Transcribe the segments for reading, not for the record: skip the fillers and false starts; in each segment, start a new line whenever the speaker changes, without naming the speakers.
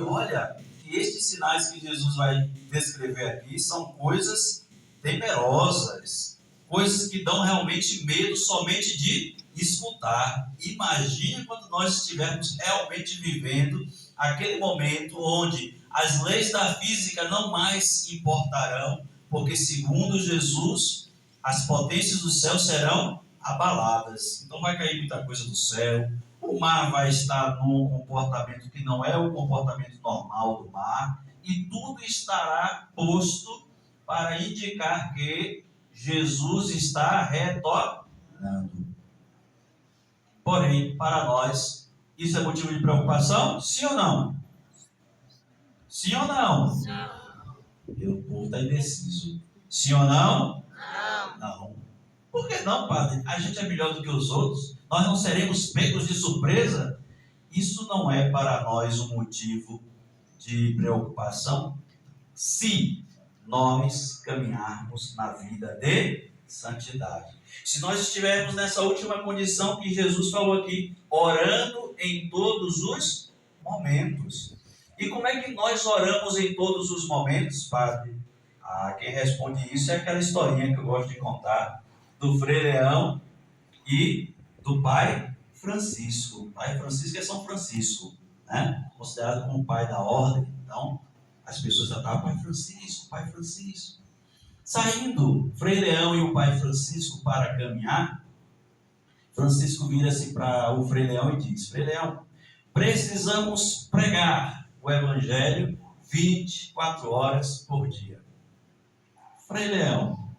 olha que estes sinais que Jesus vai descrever aqui são coisas temerosas, coisas que dão realmente medo somente de escutar. Imagine quando nós estivermos realmente vivendo aquele momento onde as leis da física não mais importarão, porque segundo Jesus, as potências do céu serão abaladas. Então vai cair muita coisa do céu, o mar vai estar num comportamento que não é o comportamento normal do mar, e tudo estará posto para indicar que Jesus está retornando. Porém, para nós, isso é motivo de preocupação? Sim ou não? Sim ou não? O povo está indeciso. Sim ou não? Não. Por que não, padre? A gente é melhor do que os outros? Nós não seremos pegos de surpresa? Isso não é para nós um motivo de preocupação se nós caminharmos na vida de santidade. Se nós estivermos nessa última condição que Jesus falou aqui, orando em todos os momentos. E como é que nós oramos em todos os momentos, padre? Quem responde isso é aquela historinha que eu gosto de contar, do Frei Leão e do Pai Francisco. O Pai Francisco é São Francisco, né? Considerado como o pai da ordem. Então, as pessoas já estavam, Pai Francisco, Pai Francisco. Saindo Frei Leão e o Pai Francisco para caminhar, Francisco vira-se para o Frei Leão e diz: Frei Leão, precisamos pregar o Evangelho 24 horas por dia. Frei Leão,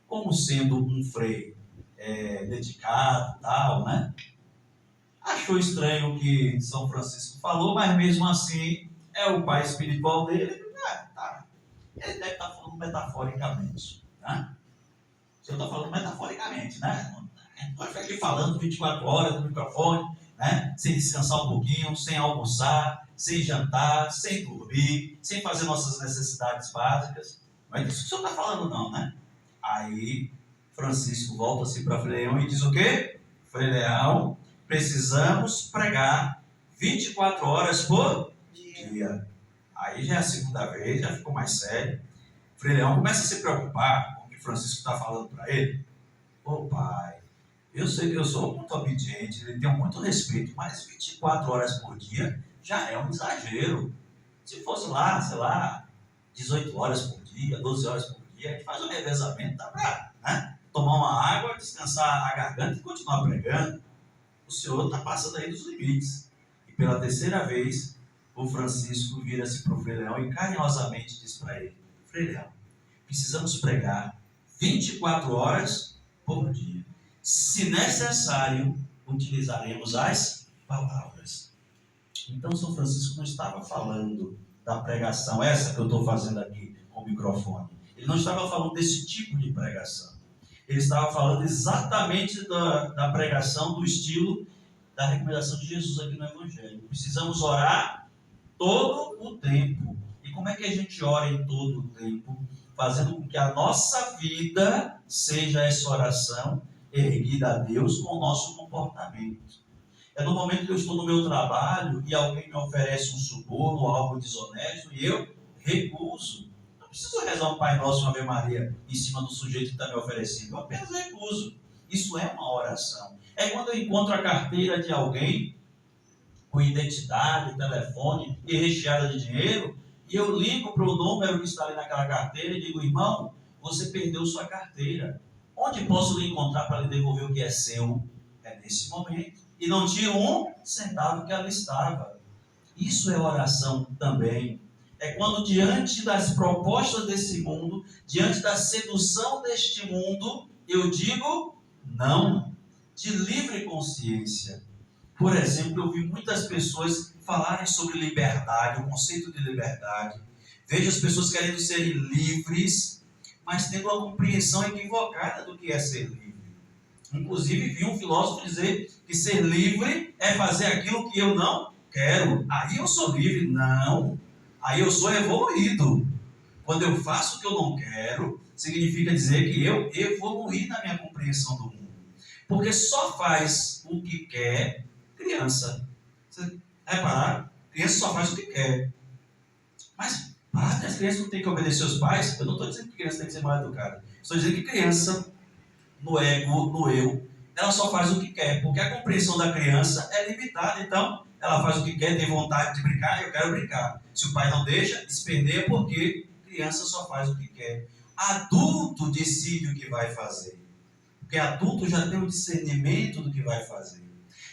como sendo um frei dedicado, tal, né? Achou estranho o que São Francisco falou, mas mesmo assim é o pai espiritual dele. Ele deve estar falando metaforicamente, né? O senhor está falando metaforicamente, né? Não vai ficar aqui falando 24 horas no microfone, né? Sem descansar um pouquinho, sem almoçar, sem jantar, sem dormir, sem fazer nossas necessidades básicas. Não é disso que o senhor está falando, não, né? Aí Francisco volta-se para Frei Leão e diz o quê? Frei Leão, precisamos pregar 24 horas por dia. Aí já é a segunda vez, já ficou mais sério. Frei Leão começa a se preocupar com o que Francisco está falando para ele. Ô pai, eu sei que eu sou muito obediente, eu tenho muito respeito, mas 24 horas por dia já é um exagero. Se fosse lá, sei lá, 18 horas por dia, 12 horas por dia, a gente faz um revezamento, dá para, né, tomar uma água, descansar a garganta e continuar pregando. O senhor está passando aí dos limites. E pela terceira vez, o Francisco vira-se para o Frei Leão e carinhosamente diz para ele: Frei Leão, precisamos pregar 24 horas por dia. Se necessário, utilizaremos as palavras. Então, São Francisco não estava falando da pregação, essa que eu estou fazendo aqui com o microfone. Ele não estava falando desse tipo de pregação. Ele estava falando exatamente da pregação, do estilo da recomendação de Jesus aqui no Evangelho. Precisamos orar todo o tempo. E como é que a gente ora em todo o tempo? Fazendo com que a nossa vida seja essa oração erguida a Deus com o nosso comportamento. É no momento que eu estou no meu trabalho e alguém me oferece um suborno, algo desonesto, e eu recuso. Não preciso rezar um Pai Nosso, uma Ave Maria em cima do sujeito que está me oferecendo. Eu apenas recuso. Isso é uma oração. É quando eu encontro a carteira de alguém com identidade, telefone e recheada de dinheiro, e eu ligo para o número que está ali naquela carteira e digo: irmão, você perdeu sua carteira. Onde posso lhe encontrar para lhe devolver o que é seu? É nesse momento. E não tiro um centavo que ali estava. Isso é oração também. É quando diante das propostas desse mundo, diante da sedução deste mundo, eu digo não, de livre consciência. Por exemplo, eu vi muitas pessoas falarem sobre liberdade, o conceito de liberdade. Vejo as pessoas querendo serem livres, mas tendo uma compreensão equivocada do que é ser livre. Inclusive, vi um filósofo dizer que ser livre é fazer aquilo que eu não quero. Aí eu sou livre. Não. Aí eu sou evoluído. Quando eu faço o que eu não quero, significa dizer que eu evoluí na minha compreensão do mundo. Porque só faz o que quer criança. Você repararam? Criança só faz o que quer. Mas, padre, as crianças não têm que obedecer aos pais? Eu não estou dizendo que criança tem que ser mal educada. Estou dizendo que criança, no ego, no eu, ela só faz o que quer, porque a compreensão da criança é limitada. Então, ela faz o que quer, tem vontade de brincar, eu quero brincar. Se o pai não deixa, esperneia, porque criança só faz o que quer. Adulto decide o que vai fazer, porque adulto já tem o discernimento do que vai fazer.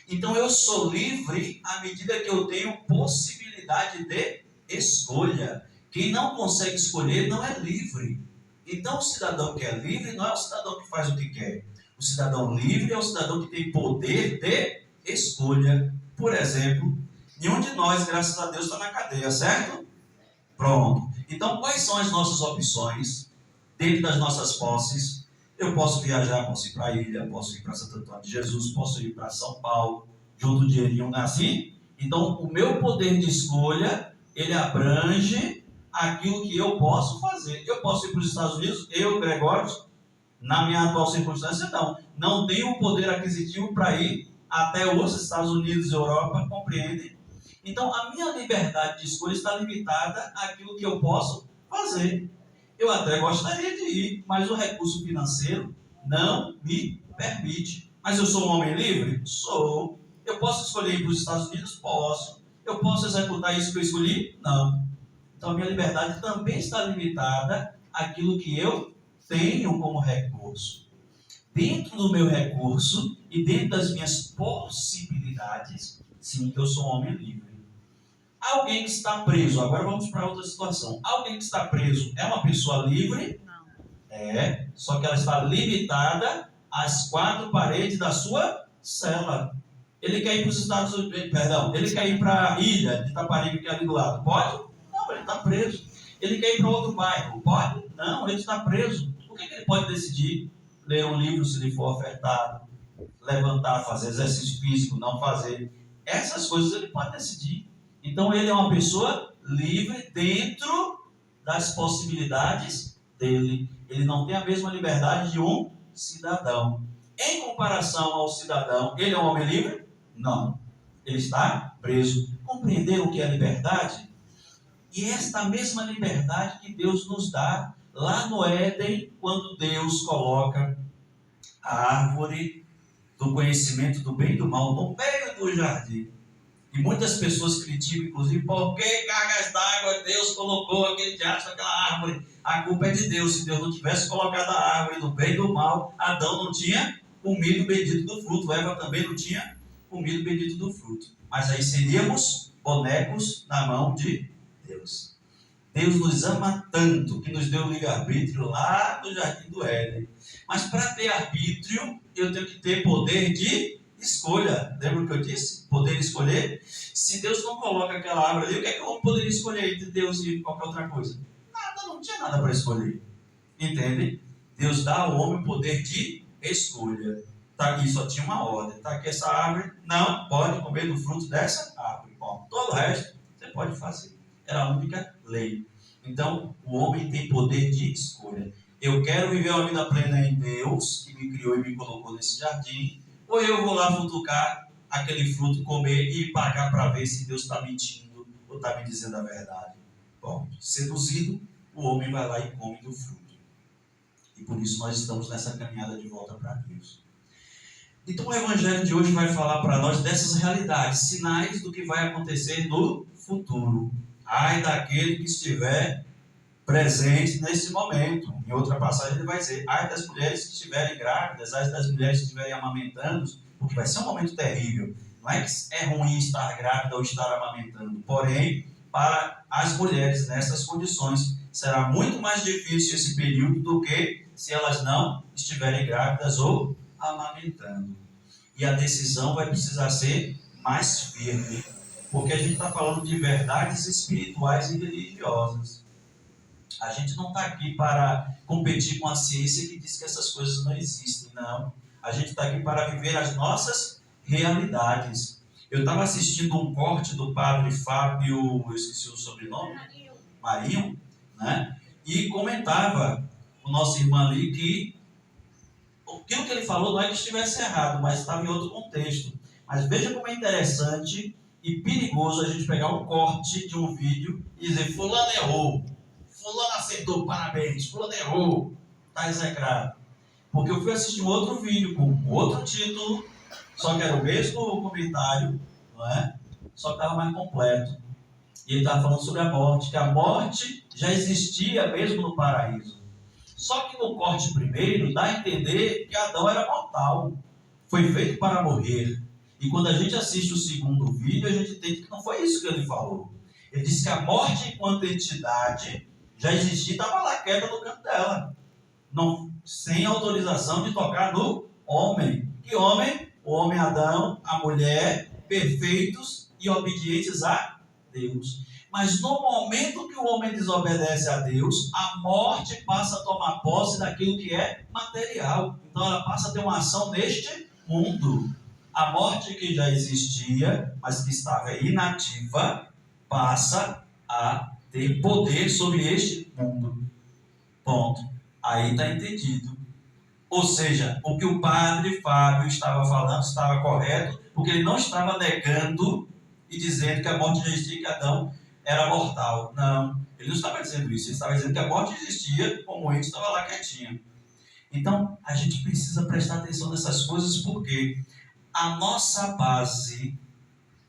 Então, eu sou livre à medida que eu tenho possibilidade de escolha. Quem não consegue escolher não é livre. Então, o cidadão que é livre não é o cidadão que faz o que quer. O cidadão livre é o cidadão que tem poder de escolha. Por exemplo, nenhum de nós, graças a Deus, está na cadeia, certo? Pronto. Então, quais são as nossas opções dentro das nossas posses? Eu posso viajar, posso ir para a ilha, posso ir para Santo Antônio de Jesus, posso ir para São Paulo, junto dinheirinho, não é assim? Então, o meu poder de escolha, ele abrange aquilo que eu posso fazer. Eu posso ir para os Estados Unidos, eu, Gregório, na minha atual circunstância, não. Não tenho o poder aquisitivo para ir até os Estados Unidos e Europa, compreendem? Então, a minha liberdade de escolha está limitada àquilo que eu posso fazer. Eu até gostaria de ir, mas o recurso financeiro não me permite. Mas eu sou um homem livre? Sou. Eu posso escolher ir para os Estados Unidos? Posso. Eu posso executar isso que eu escolhi? Não. Então, a minha liberdade também está limitada àquilo que eu tenho como recurso. Dentro do meu recurso e dentro das minhas possibilidades, sim, eu sou um homem livre. Alguém que está preso, agora vamos para outra situação. Alguém que está preso é uma pessoa livre? Não. É, só que ela está limitada às 4 paredes da sua cela. Ele quer ir para os Estados Unidos, perdão, ele quer ir para a ilha de Itaparica, que é ali do lado. Pode? Não, ele está preso. Ele quer ir para outro bairro. Pode? Não, ele está preso. O que ele pode decidir? Ler um livro se lhe for ofertado, levantar, fazer exercício físico, não fazer. Essas coisas ele pode decidir. Então ele é uma pessoa livre dentro das possibilidades dele. Ele não tem a mesma liberdade de um cidadão. Em comparação ao cidadão, ele é um homem livre? Não. Ele está preso. Compreenderam o que é liberdade? E esta mesma liberdade que Deus nos dá lá no Éden, quando Deus coloca a árvore do conhecimento do bem e do mal no meio do jardim. E muitas pessoas criticam, inclusive, por que cargas d'água Deus colocou aquele diacho naquela árvore? A culpa é de Deus. Se Deus não tivesse colocado a árvore do bem e do mal, Adão não tinha comido o bendito do fruto. Eva também não tinha comido o bendito do fruto. Mas aí seríamos bonecos na mão de Deus. Deus nos ama tanto que nos deu o livre-arbítrio lá no Jardim do Éden. Mas para ter arbítrio, eu tenho que ter poder de escolha. Lembra o que eu disse? Poder escolher. Se Deus não coloca aquela árvore ali, o que é que eu poderia escolher entre Deus e qualquer outra coisa? Nada, não tinha nada para escolher. Entende? Deus dá ao homem o poder de escolha. Tá aqui, só tinha uma ordem. Está aqui essa árvore, não pode comer do fruto dessa árvore. Bom, todo o resto você pode fazer. Era a única lei. Então, o homem tem poder de escolha. Eu quero viver uma vida plena em Deus, que me criou e me colocou nesse jardim, ou eu vou lá futucar aquele fruto, comer e pagar para ver se Deus está mentindo ou está me dizendo a verdade. Bom, seduzido, o homem vai lá e come do fruto. E por isso nós estamos nessa caminhada de volta para Deus. Então o Evangelho de hoje vai falar para nós dessas realidades, sinais do que vai acontecer no futuro. Ai daquele que estiver presente nesse momento. Em outra passagem ele vai dizer, ai das mulheres que estiverem grávidas, ai das mulheres que estiverem amamentando, porque vai ser um momento terrível. Não é que é ruim estar grávida ou estar amamentando, porém, para as mulheres nessas condições, será muito mais difícil esse período do que se elas não estiverem grávidas ou amamentando. E a decisão vai precisar ser mais firme, porque a gente está falando de verdades espirituais e religiosas. A gente não está aqui para competir com a ciência que diz que essas coisas não existem, não. A gente está aqui para viver as nossas realidades. Eu estava assistindo um corte do padre Fábio, eu esqueci o sobrenome, Marinho, né? E comentava o nosso irmão ali que aquilo que ele falou não é que estivesse errado, mas estava em outro contexto. Mas veja como é interessante e perigoso a gente pegar um corte de um vídeo e dizer: fulano errou, fulano acertou, parabéns, fulano errou, está execrado. Porque eu fui assistir um outro vídeo com outro título, só que era o mesmo comentário, não é? Só que estava mais completo. E ele estava falando sobre a morte, que a morte já existia mesmo no paraíso. Só que no corte primeiro dá a entender que Adão era mortal, foi feito para morrer. E quando a gente assiste o segundo vídeo, a gente entende que não foi isso que ele falou. Ele disse que a morte enquanto entidade já existia e estava lá quieta no canto dela. Não, sem autorização de tocar no homem. Que homem? O homem Adão, a mulher, perfeitos e obedientes a Deus. Mas no momento que o homem desobedece a Deus, a morte passa a tomar posse daquilo que é material. Então ela passa a ter uma ação neste mundo. A morte que já existia, mas que estava inativa, passa a ter poder sobre este mundo. Ponto. Aí está entendido. Ou seja, o que o padre Fábio estava falando estava correto, porque ele não estava negando e dizendo que a morte já existia, que Adão era mortal. Não, ele não estava dizendo isso. Ele estava dizendo que a morte existia, como ele estava lá quietinho. Então, a gente precisa prestar atenção nessas coisas, porque a nossa base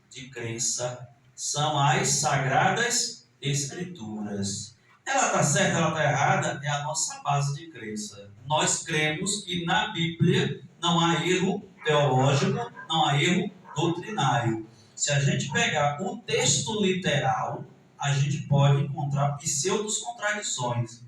de crença são as Sagradas Escrituras. Ela está certa, ela está errada, é a nossa base de crença. Nós cremos que na Bíblia não há erro teológico, não há erro doutrinário. Se a gente pegar o texto literal, a gente pode encontrar pseudo-contradições.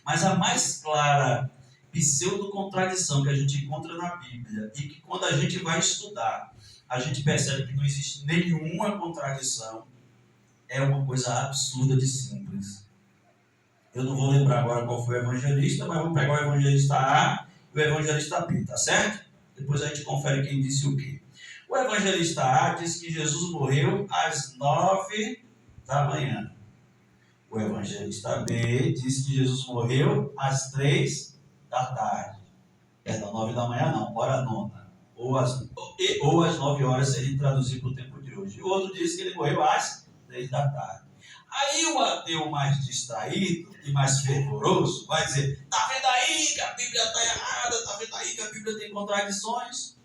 Mas a mais clara pseudo-contradição que a gente encontra na Bíblia, e que quando a gente vai estudar, a gente percebe que não existe nenhuma contradição, é uma coisa absurda de simples. Eu não vou lembrar agora qual foi o evangelista, mas vou pegar o evangelista A e o evangelista B, tá certo? Depois a gente confere quem disse o quê. O evangelista A diz que Jesus morreu às 9 da manhã. O evangelista B diz que Jesus morreu às 3 da tarde. Perdão, 9 da manhã não, hora nona. Ou às 9 horas, se ele traduzir para o tempo de hoje. O outro diz que ele morreu às 3 da tarde. Aí o ateu mais distraído e mais fervoroso vai dizer: tá vendo aí que a Bíblia está errada, tá vendo aí que a Bíblia tem contradições?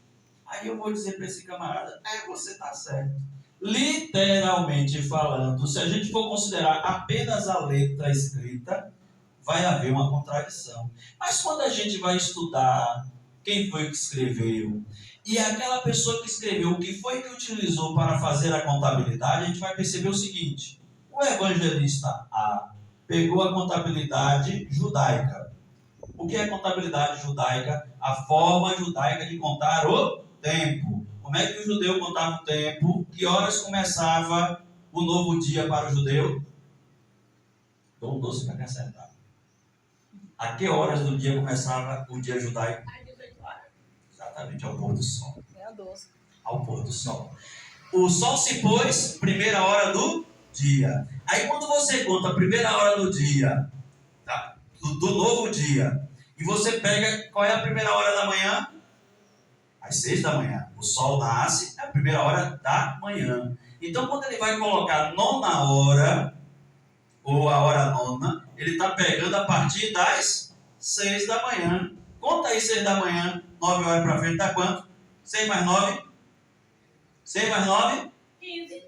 Aí eu vou dizer para esse camarada: você está certo. Literalmente falando, se a gente for considerar apenas a letra escrita, vai haver uma contradição. Mas quando a gente vai estudar quem foi que escreveu, e aquela pessoa que escreveu, o que foi que utilizou para fazer a contabilidade, a gente vai perceber o seguinte: o evangelista A pegou a contabilidade judaica. O que é contabilidade judaica? A forma judaica de contar o tempo. Como é que o judeu contava o tempo? Que horas começava o novo dia para o judeu? Dou um doce para quem acertar. A que horas do dia começava o dia judaico? Exatamente, ao pôr do sol. Ao pôr do sol. O sol se pôs, primeira hora do dia. Aí quando você conta a primeira hora do dia, tá, do novo dia, e você pega, qual é a primeira hora da manhã? Às 6 da manhã. O sol nasce, é a primeira hora da manhã. Então quando ele vai colocar nona hora, ou a hora nona, ele está pegando a partir das 6 da manhã. Conta aí 6 da manhã, 9 horas para frente, dá quanto? 6 mais 9? 6 mais 9?
15.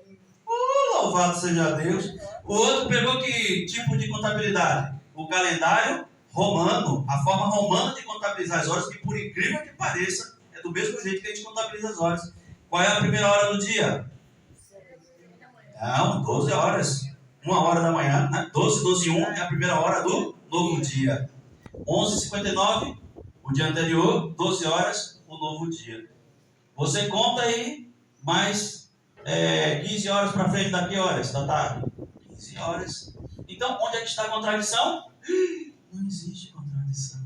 Louvado seja Deus. O outro pegou que tipo de contabilidade? O calendário romano, a forma romana de contabilizar as horas, que por incrível que pareça, é do mesmo jeito que a gente contabiliza as horas. Qual é a primeira hora do dia? Não, 12 horas. 1 hora da manhã, né? 12 e 1 é a primeira hora do novo dia. 11h59, o dia anterior, 12 horas, o novo dia. Você conta aí mais 15 horas para frente, daqui horas da tarde? 15 horas. Então, onde é que está a contradição? Não existe contradição.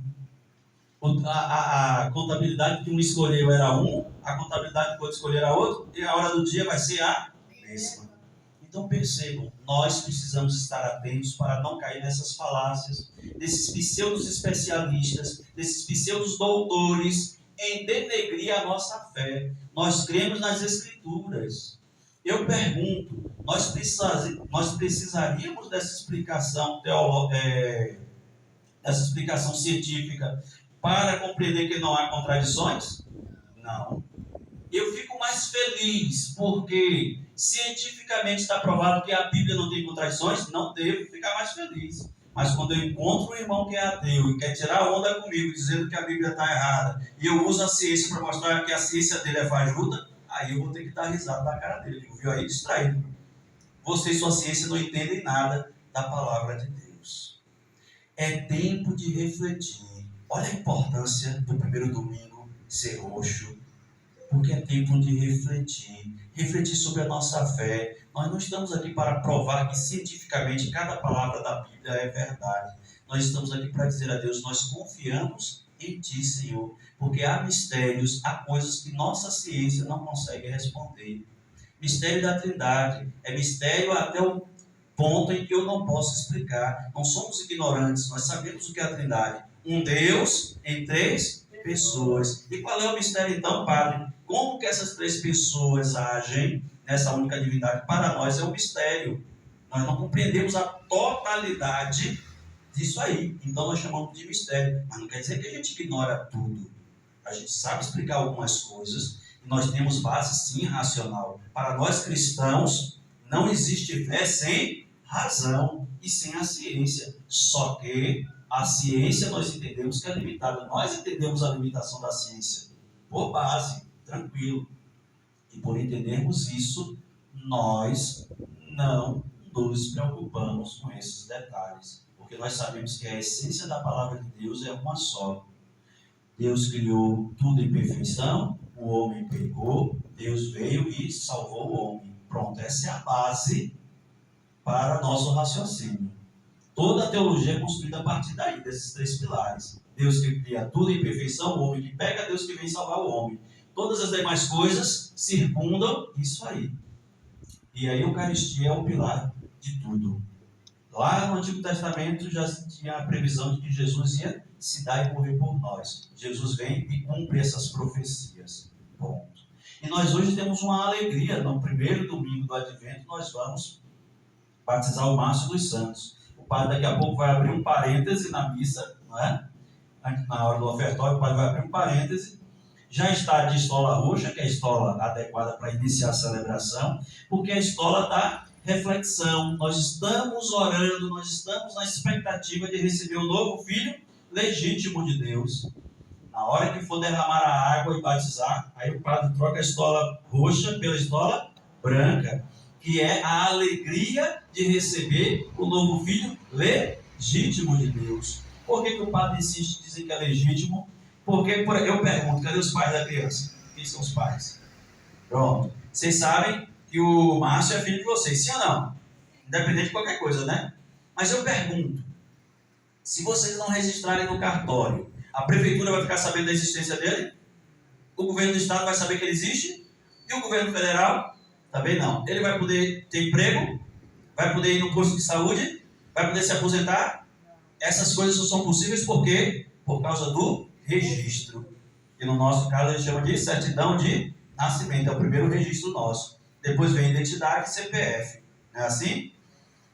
A contabilidade que um escolheu era um, a contabilidade que o outro escolheu era outro, e a hora do dia vai ser a mesma. Então percebam, nós precisamos estar atentos para não cair nessas falácias, desses pseudos especialistas, desses pseudos doutores, em denegrir a nossa fé. Nós cremos nas Escrituras. Eu pergunto, nós precisaríamos dessa explicação essa explicação científica para compreender que não há contradições? Não. Eu fico mais feliz porque cientificamente está provado que a Bíblia não tem contradições. Não devo ficar mais feliz. Mas quando eu encontro um irmão que é ateu e quer tirar onda comigo dizendo que a Bíblia está errada e eu uso a ciência para mostrar que a ciência dele é fajuta, aí eu vou ter que dar risada na cara dele. Eu viu aí distraído. Você e sua ciência não entendem nada da palavra de Deus. É tempo de refletir. Olha a importância do primeiro domingo ser roxo, porque é tempo de refletir sobre a nossa fé. Nós não estamos aqui para provar que cientificamente cada palavra da Bíblia é verdade. Nós estamos aqui para dizer a Deus, nós confiamos em Ti, Senhor, porque há mistérios, há coisas que nossa ciência não consegue responder. Mistério da Trindade é mistério até o ponto em que eu não posso explicar. Não somos ignorantes, nós sabemos o que é a Trindade. Um Deus em três pessoas. E qual é o mistério então, Padre? Como que essas três pessoas agem nessa única divindade? Para nós é um mistério. Nós não compreendemos a totalidade disso aí. Então nós chamamos de mistério. Mas não quer dizer que a gente ignora tudo. A gente sabe explicar algumas coisas. E nós temos base sim racional. Para nós cristãos, não existe fé sem razão e sem a ciência. Só que a ciência nós entendemos que é limitada. Nós entendemos a limitação da ciência por base, tranquilo. E por entendermos isso, nós não nos preocupamos com esses detalhes. Porque nós sabemos que a essência da palavra de Deus é uma só. Deus criou tudo em perfeição, o homem pecou, Deus veio e salvou o homem. Pronto, essa é a base para nosso raciocínio. Toda a teologia é construída a partir daí, desses três pilares. Deus que cria tudo em perfeição, o homem que pega, Deus que vem salvar o homem. Todas as demais coisas circundam isso aí. E aí a Eucaristia é o pilar de tudo. Lá no Antigo Testamento já tinha a previsão de que Jesus ia se dar e morrer por nós. Jesus vem e cumpre essas profecias. Ponto. E nós hoje temos uma alegria. No primeiro domingo do Advento nós vamos batizar o Márcio dos Santos. O padre daqui a pouco vai abrir um parêntese na missa, não é? Na hora do ofertório, o padre vai abrir um parêntese. Já está de estola roxa, que é a estola adequada para iniciar a celebração, porque a estola da reflexão. Nós estamos orando, nós estamos na expectativa de receber o novo filho legítimo de Deus. Na hora que for derramar a água e batizar, aí o padre troca a estola roxa pela estola branca, que é a alegria de receber o novo filho legítimo de Deus. Por que o padre insiste em dizer que é legítimo? Porque eu pergunto, cadê os pais da criança? Quem são os pais? Pronto. Vocês sabem que o Márcio é filho de vocês, sim ou não? Independente de qualquer coisa, né? Mas eu pergunto, se vocês não registrarem no cartório, a prefeitura vai ficar sabendo da existência dele? O governo do estado vai saber que ele existe? E o governo federal? Também não. Ele vai poder ter emprego? Vai poder ir no posto de saúde? Vai poder se aposentar? Essas coisas só são possíveis por quê? Por causa do registro. E no nosso caso a gente chama de certidão de nascimento. É o primeiro registro nosso. Depois vem identidade e CPF. Não é assim?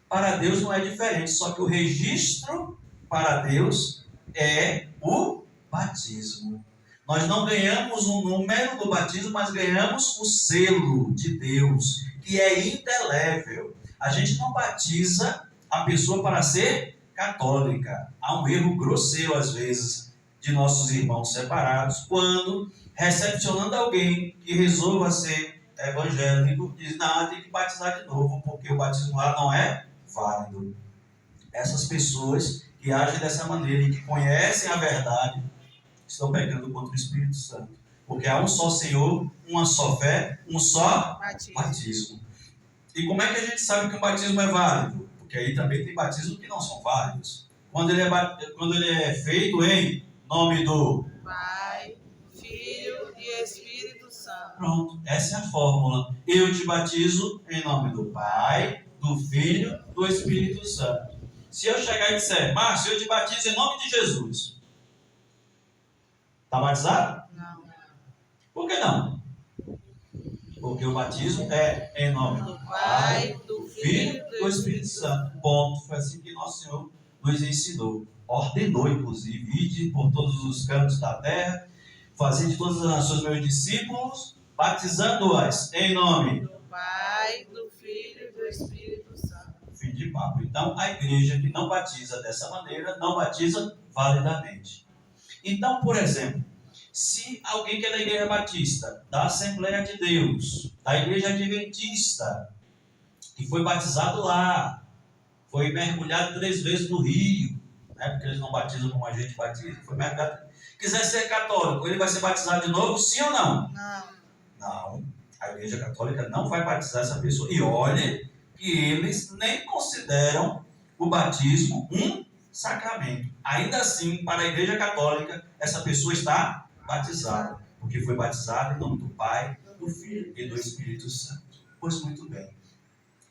Para Deus não é diferente. Só que o registro para Deus é o batismo. Nós não ganhamos o número do batismo, mas ganhamos o selo de Deus, que é indelével. A gente não batiza a pessoa para ser católica. Há um erro grosseiro, às vezes, de nossos irmãos separados, quando, recepcionando alguém que resolva ser evangélico, diz, não, tem que batizar de novo, porque o batismo lá não é válido. Essas pessoas que agem dessa maneira e que conhecem a verdade, estão pecando contra o Espírito Santo. Porque há um só Senhor, uma só fé, um só batismo. E como é que a gente sabe que o batismo é válido? Porque aí também tem batismos que não são válidos. Quando ele é feito em nome do
Pai, Filho e Espírito Santo.
Pronto, essa é a fórmula. Eu te batizo em nome do Pai, do Filho, do Espírito Santo. Se eu chegar e disser, Márcio, eu te batizo em nome de Jesus. Está batizado?
Não.
Por que não? Porque o batismo é em nome
do Pai, do Filho
e do Espírito Santo. Ponto. Foi assim que Nosso Senhor nos ensinou. Ordenou, inclusive, ide por todos os cantos da terra, fazer de todas as nações meus discípulos, batizando-as em nome
do Pai, do Filho e do Espírito Santo.
Fim de papo. Então, a igreja que não batiza dessa maneira, não batiza validamente. Então, por exemplo, se alguém que é da igreja batista, da Assembleia de Deus, da igreja adventista, que foi batizado lá, foi mergulhado 3 vezes no rio, né, porque eles não batizam como a gente batiza, foi mergulhado, quiser ser católico, ele vai ser batizado de novo, sim ou não? Não. A igreja católica não vai batizar essa pessoa. E olhe que eles nem consideram o batismo um sacramento. Ainda assim, para a igreja católica, essa pessoa está batizada, porque foi batizada em nome do Pai, do Filho e do Espírito Santo. Pois muito bem.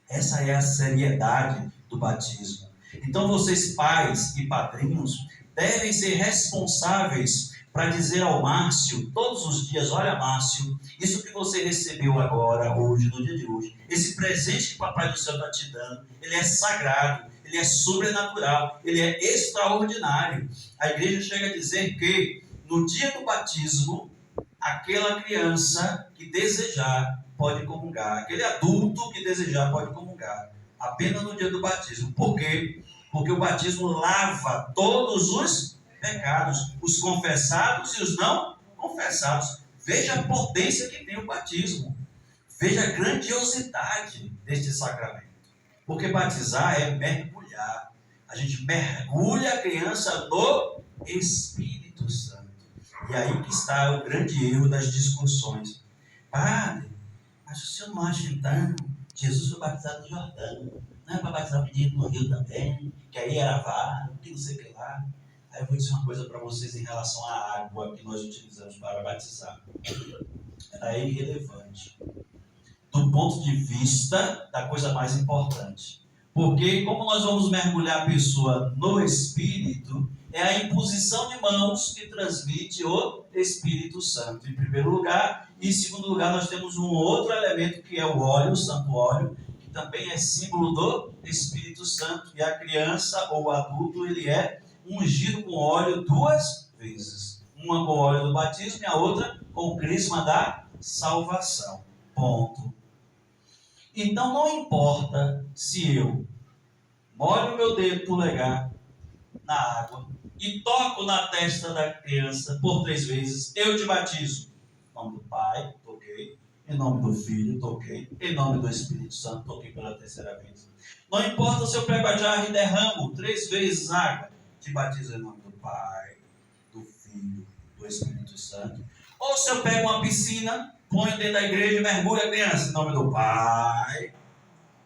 Essa é a seriedade do batismo. Então, vocês, pais e padrinhos, devem ser responsáveis para dizer ao Márcio, todos os dias: olha, Márcio, isso que você recebeu agora, hoje, no dia de hoje, esse presente que o Papai do Céu está te dando, ele é sagrado, ele é sobrenatural, ele é extraordinário. A igreja chega a dizer que, no dia do batismo, aquela criança que desejar pode comungar, aquele adulto que desejar pode comungar, apenas no dia do batismo. Por quê? Porque o batismo lava todos os pecados, os confessados e os não confessados. Veja a potência que tem o batismo, veja a grandiosidade deste sacramento. Porque batizar é mergulhar, a gente mergulha a criança no Espírito Santo. E aí que está o grande erro das discussões. Padre, mas o senhor não acha então Jesus foi batizado no Jordão? Não é para batizar o menino no rio também, que aí era vago, que não sei o que lá. Aí eu vou dizer uma coisa para vocês em relação à água que nós utilizamos para batizar. Ela é irrelevante do ponto de vista da coisa mais importante. Porque como nós vamos mergulhar a pessoa no Espírito, é a imposição de mãos que transmite o Espírito Santo, em primeiro lugar. E em segundo lugar, nós temos um outro elemento que é o óleo, o santo óleo, que também é símbolo do Espírito Santo. E a criança ou o adulto, ele é ungido com óleo 2 vezes. Uma com o óleo do batismo e a outra com o crisma da salvação. Ponto. Então não importa se eu molho o meu dedo polegar na água e toco na testa da criança por 3 vezes, eu te batizo. Em nome do Pai, toquei. Em nome do Filho, toquei. Em nome do Espírito Santo, toquei pela 3ª vez. Não importa se eu pego a jarra e derramo 3 vezes água, te batizo em nome do Pai, do Filho, do Espírito Santo. Ou se eu pego uma piscina, ponho dentro da igreja e mergulho a criança em nome do Pai,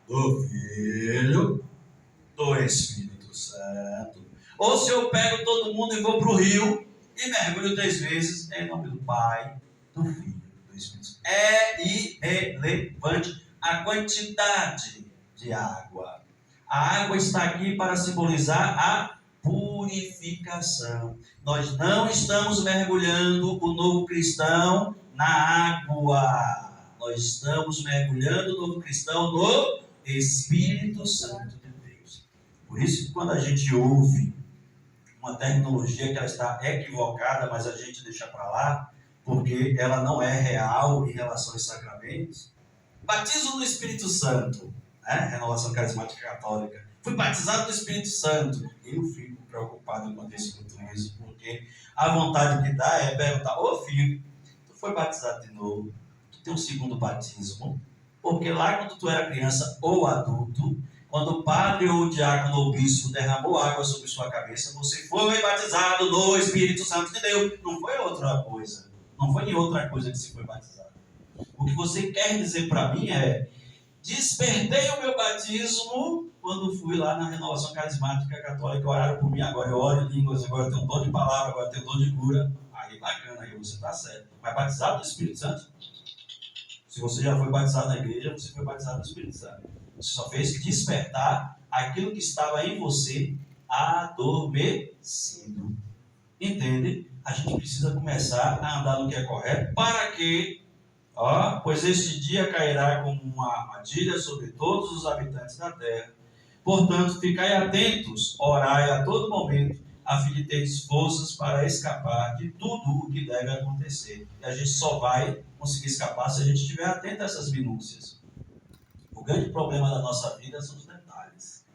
do Filho, do Espírito Santo. Ou se eu pego todo mundo e vou para o rio e mergulho 3 vezes em nome do Pai, do Filho, do Espírito Santo. É irrelevante a quantidade de água. A água está aqui para simbolizar a purificação. Nós não estamos mergulhando o novo cristão na água. Nós estamos mergulhando o novo cristão no Espírito Santo de Deus. Por isso que quando a gente ouve uma terminologia que ela está equivocada, mas a gente deixa para lá, porque ela não é real em relação aos sacramentos. Batismo no Espírito Santo, né? Renovação Carismática Católica. Fui batizado no Espírito Santo. Eu fico preocupado quando eu escuto isso, porque a vontade que dá é perguntar: ô filho, tu foi batizado de novo? Tu tem um segundo batismo? Porque lá quando tu era criança ou adulto, quando o padre ou o diácono ou o bispo derramou água sobre sua cabeça, você foi batizado no Espírito Santo de Deus. Não foi outra coisa. Não foi em outra coisa que se foi batizado. O que você quer dizer para mim é: despertei o meu batismo quando fui lá na Renovação Carismática Católica, oraram por mim, agora eu oro em línguas, agora eu tenho um dom de palavra, agora eu tenho um dom de cura. Aí bacana, aí você está certo. Mas batizado no Espírito Santo? Se você já foi batizado na igreja, você foi batizado no Espírito Santo. Você só fez despertar aquilo que estava em você adormecido. Entende? A gente precisa começar a andar no que é correto para que Pois este dia cairá como uma armadilha sobre todos os habitantes da terra. Portanto, ficai atentos, orai a todo momento, a fim de teres forças para escapar de tudo o que deve acontecer. E a gente só vai conseguir escapar se a gente estiver atento a essas minúcias. O grande problema da nossa vida são os detalhes.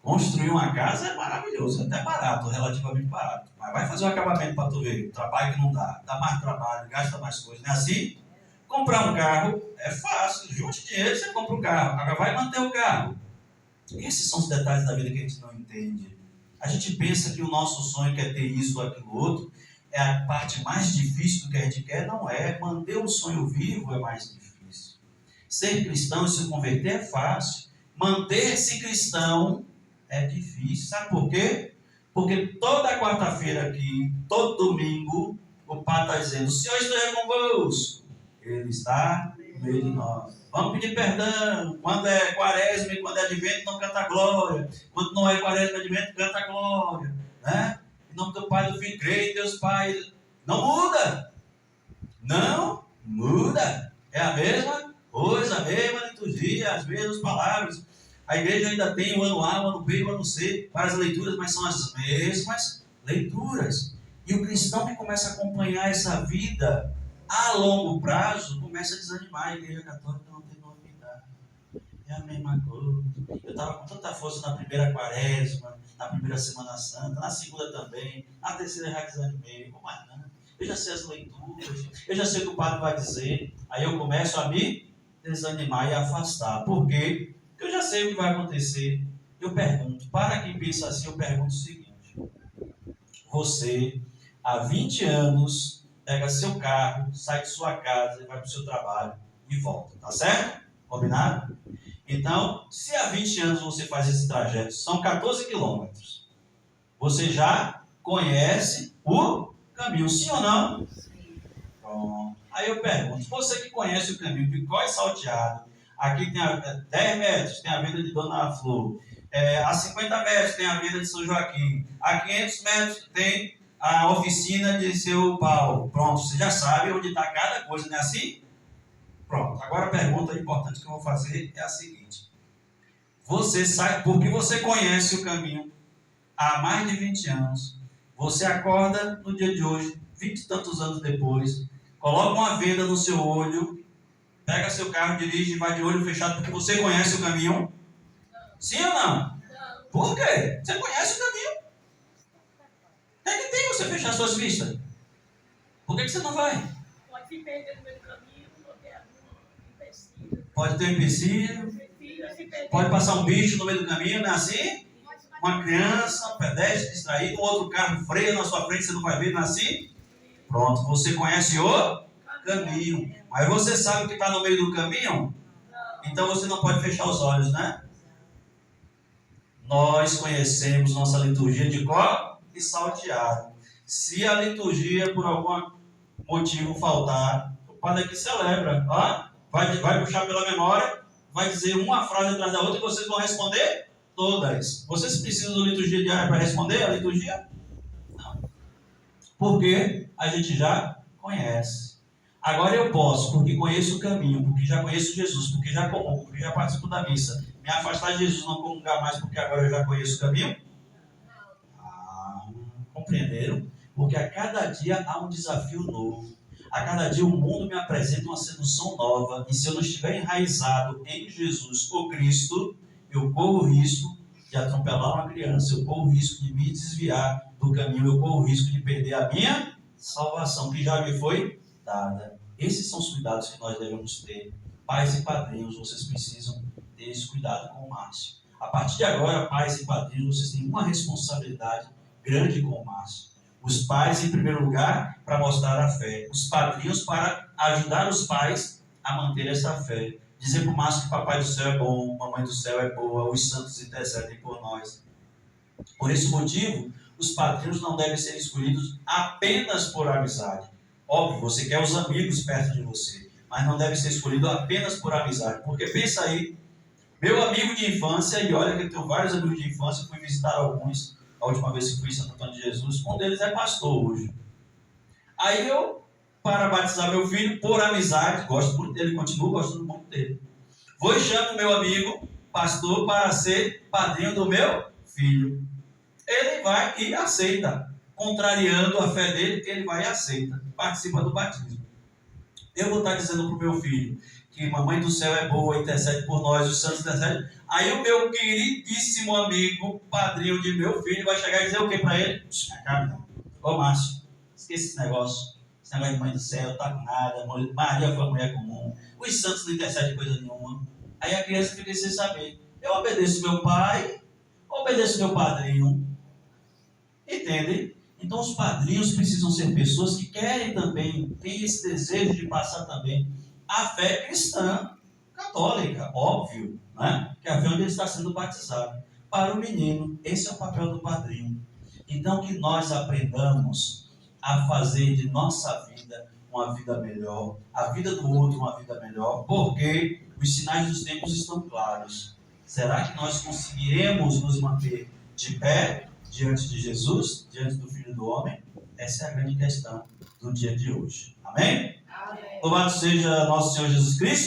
Construir uma casa é maravilhoso, é até barato, relativamente barato. Mas vai fazer um acabamento para tu ver, trabalho que não dá mais trabalho, gasta mais coisa, não é assim? Comprar um carro é fácil, junte dinheiro, você compra um carro, agora vai manter o carro. Esses são os detalhes da vida que a gente não entende. A gente pensa que o nosso sonho é ter isso ou aquilo outro, é a parte mais difícil do que a gente quer, não é. Manter o sonho vivo é mais difícil. Ser cristão e se converter é fácil. Manter-se cristão é difícil. Sabe por quê? Porque toda quarta-feira aqui, todo domingo, o Pai está dizendo: o Senhor esteja convosco. Ele está no meio de nós. Vamos pedir perdão. Quando é quaresma e quando é advento, não canta glória. Quando não é quaresma e advento, canta glória. Né? Em nome do Pai, do Filho, creio em Deus Pai. Não muda. Não muda. É a mesma coisa, a mesma liturgia, as mesmas palavras. A igreja ainda tem o ano A, o ano B, o ano C, várias leituras, mas são as mesmas leituras. E o cristão que começa a acompanhar essa vida a longo prazo, começa a desanimar. A igreja católica não tem novidade. É a mesma coisa. Eu estava com tanta força na primeira quaresma, na primeira Semana Santa, na segunda também, na terceira já desanimei. Vou mais não. Eu já sei as leituras, eu já sei o que o padre vai dizer. Aí eu começo a me desanimar e afastar. Por quê? Porque eu já sei o que vai acontecer. Eu pergunto, para quem pensa assim, eu pergunto o seguinte: você, há 20 anos, pega seu carro, sai de sua casa e vai para o seu trabalho e volta, tá certo? Combinado? Então, se há 20 anos você faz esse trajeto, são 14 quilômetros, você já conhece o caminho, sim ou não? Sim. Pronto. Aí eu pergunto, você que conhece o caminho, Picó e Salteado, aqui tem 10 metros, tem a venda de Dona Flor, a 50 metros tem a venda de São Joaquim, a 500 metros tem a oficina de seu Paulo. Pronto, você já sabe onde está cada coisa, não é assim? Pronto, agora a pergunta importante que eu vou fazer é a seguinte: você sabe, porque você conhece o caminho há mais de 20 anos, você acorda no dia de hoje, 20 e tantos anos depois, coloca uma venda no seu olho, pega seu carro, dirige e vai de olho fechado porque você conhece o caminho? Sim ou não? Por quê? Você conhece o caminho. O que é que tem você fechar suas vistas? Por que você não vai?
Pode se perder no meio do caminho, pode ter algum empecilho.
Pode ter um empecilho, pode passar um bicho no meio do caminho, não é assim? Uma criança, um pedestre distraído, um outro carro freia na sua frente, você não vai ver, não é assim? Pronto, você conhece o caminho. Mas você sabe o que está no meio do caminho? Então você não pode fechar os olhos, né? Nós conhecemos nossa liturgia de cor e salteado. Se a liturgia por algum motivo faltar, o padre aqui celebra, vai puxar pela memória, vai dizer uma frase atrás da outra e vocês vão responder todas. Vocês precisam de liturgia diária para responder a liturgia? Não. Porque a gente já conhece. Agora eu posso, porque conheço o caminho, porque já conheço Jesus, porque já comungo, porque já participo da missa, me afastar de Jesus, não comungar mais, porque agora eu já conheço o caminho? Compreenderam? Porque a cada dia há um desafio novo. A cada dia o mundo me apresenta uma sedução nova. E se eu não estiver enraizado em Jesus, o Cristo, eu corro o risco de atropelar uma criança, eu corro o risco de me desviar do caminho, eu corro o risco de perder a minha salvação, que já me foi dada. Esses são os cuidados que nós devemos ter. Pais e padrinhos, vocês precisam ter esse cuidado com o Márcio. A partir de agora, pais e padrinhos, vocês têm uma responsabilidade grande com o Márcio. Os pais, em primeiro lugar, para mostrar a fé. Os padrinhos para ajudar os pais a manter essa fé. Dizer para o Márcio que Papai do Céu é bom, Mamãe do Céu é boa, os santos intercedem por nós. Por esse motivo, os padrinhos não devem ser escolhidos apenas por amizade. Óbvio, você quer os amigos perto de você, mas não deve ser escolhido apenas por amizade. Porque pensa aí, meu amigo de infância, e olha que eu tenho vários amigos de infância, fui visitar alguns, a última vez que fui em Santo Antônio de Jesus, um deles é pastor hoje. Aí eu para batizar meu filho por amizade. Gosto muito dele, continuo gostando muito dele. Vou e chamo meu amigo, pastor, para ser padrinho do meu filho. Ele vai e aceita. Contrariando a fé dele, ele vai e aceita. Participa do batismo. Eu vou estar dizendo para o meu filho que Mamãe do Céu é boa, intercede por nós, os santos intercedem. Aí o meu queridíssimo amigo, padrinho de meu filho, vai chegar e dizer o que para ele? Ô Márcio, esquece esse negócio. Esse negócio de Mãe do Céu, tá com nada. Maria foi uma mulher comum. Os santos não intercedem coisa nenhuma. Aí a criança fica sem saber. Eu obedeço meu pai, obedeço meu padrinho. Entende? Então os padrinhos precisam ser pessoas que querem também, têm esse desejo de passar também a fé cristã, católica, óbvio, né? Que é a fé onde ele está sendo batizado. Para o menino, esse é o papel do padrinho. Então que nós aprendamos a fazer de nossa vida uma vida melhor, a vida do outro uma vida melhor, porque os sinais dos tempos estão claros. Será que nós conseguiremos nos manter de pé diante de Jesus, diante do Filho do Homem? Essa é a grande questão do dia de hoje. Amém?
Amém.
Louvado seja nosso Senhor Jesus Cristo.